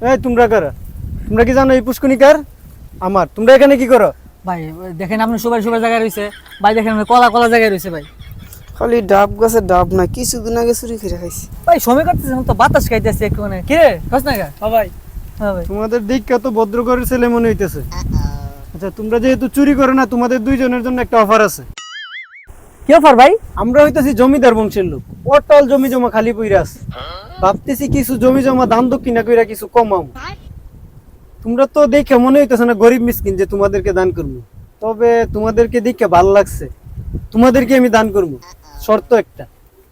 এই তোমরা কারা? তোমরা কি জানো এই পুষ্কুনি কার? আমার। তোমরা এখানে কি করো? ভাই দেখেন আপনি সবাই সবাই জায়গায় রয়েছে, ভাই দেখেন কলা কলা জায়গায় রয়েছে ভাই। খালি ডাব গাছে ডাব না, কিছুদিন আগে চুরি করে খাইছি। ভাই সময় কাটতেছে তো বাতাস খাইতেছে একটু মানে কে খাস না গা? হ্যাঁ ভাই। হ্যাঁ ভাই। তোমাদের দিক কত ভদ্র ঘরের ছেলে মনে হইতেছে। আচ্ছা তোমরা যেহেতু চুরি করো না, তোমাদের দুইজনের জন্য একটা অফার আছে। কি অফার ভাই? আমরা হইতেছি জমিদার বংশের লোক, অটল জমি জমা খালি পইরা আছে। ভাবতেছি কিছু জমি জমা দান দক্ষিণা কইরা কিছু কমাও। তোমরা তো দেখে মনে হইতেছে না গরিব মিসকিন যে তোমাদেরকে দান করবো, তবে তোমাদেরকে দেখে ভালো লাগছে, তোমাদেরকে আমি দান করবো। শর্ত একটা,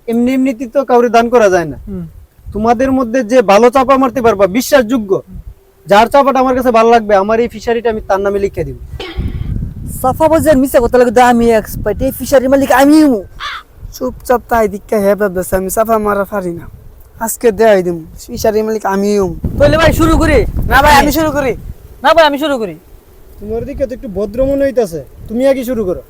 এমনি এমনিতে তো কাউরে দান করা যায় না। তোমাদের মধ্যে যে ভালো চাপা মারতে পারবা, বিশ্বাসযোগ্য, যার চাপাটা আমার কাছে ভালো লাগবে, আমার এই ফিশারিটা আমি তার নামে লিখে দিব। সাফা বাজার মিছে কথা লাগে, আমি এক্সপার্ট এই ফিশারি মালিক আমি। চুপচাপ তাই দীক্ষা হেবে বেছে, আমি সাফা মারা পারি না। আজকে দেয় দিম, ফিশারি মালিক আমিও। তাহলে ভাই শুরু করি। না ভাই আমি শুরু করি। না ভাই আমি শুরু করি। তোমার দিকে তো একটু ভদ্র মনে হইতেছে, তুমি আগে শুরু করো।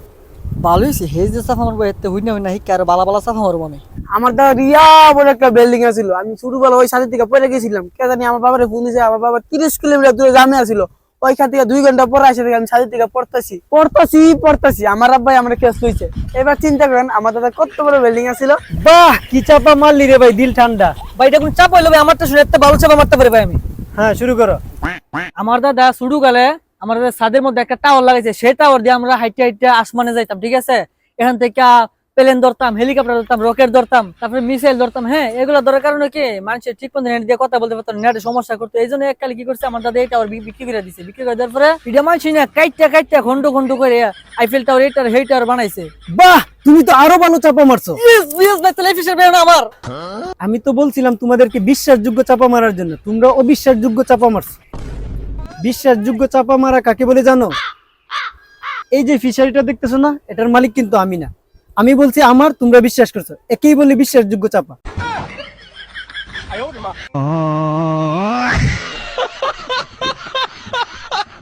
ভালো হয়েছে হেজ যে সাফা মারবো, এতে হই না হিকে আর বালা বালা সাফা মারবো আমি। আমার দা রিয়া বলে একটা বিল্ডিং আছিল, আমি ছোটবেলা ওই সাথে থেকে পড়ে গেছিলাম। কে জানি আমার বাবারে ফোন দিয়েছে, আমার বাবা 30 কিলোমিটার দূরে গ্রামে আছিল। ওইখান থেকে 2 ঘন্টা পরে আসে আমি সাথে থেকে পড়তাছি আমার আব্বাই আমরা কেস লইছে। এবার চিন্তা করেন আমার দাদা কত বড় বিল্ডিং আছিল। বাহ, কি চাপা মারলি রে ভাই, দিল ঠান্ডা। ভাই এটা কোন চাপ হইলো ভাই? আমার তো শুনে এত ভালো চাপা মারতে পারি ভাই আমি। হ্যাঁ শুরু করো। আমার দাদা শুরু গেলে আমার দাদা ছাদের মধ্যে একটা টাওয়ার লাগাইছে, সেই টাওয়ার দিয়ে আমরা হাইটে হাইটে আসমানে যাইতাম, ঠিক আছে? এখান থেকে প্লেন ধরতাম, হেলিকপ্টার ধরতাম, রকেট ধরতাম, তারপরে মিসাইল ধরতাম। হ্যাঁ এগুলো ধরার কারণে কি মানুষের ঠিক মতো নেট দিয়ে কথা বলতে পারতাম, নেটে সমস্যা করতো। এই জন্য এককালে কি করছে আমার দাদা এই টাওয়ার বিক্রি করে দিছে। বিক্রি করে দেওয়ার পরে এটা মানুষ না কাইটটা খন্ড খন্ড করে আইফেল টাওয়ার এইটার হেই টাওয়ার বানাইছে। বাহ, তুমি তো আরো ভালো চাপা মারছো। ভাই তাহলে এই ফিশার বেরোনো আমার। আমি তো বলছিলাম তোমাদেরকে বিশ্বাসযোগ্য চাপা মারার জন্য, তোমরা অবিশ্বাসযোগ্য চাপা মারছো। বিশ্বাসযোগ্য চাপা মারা কাকে বলে জানো? এই যে ফিশারিটা দেখতেছো না, এটার মালিক কিন্তু আমি না। আমি বলছি আমার, তোমরা বিশ্বাস করছো, একেই বলে বিশ্বাসযোগ্য চাপা।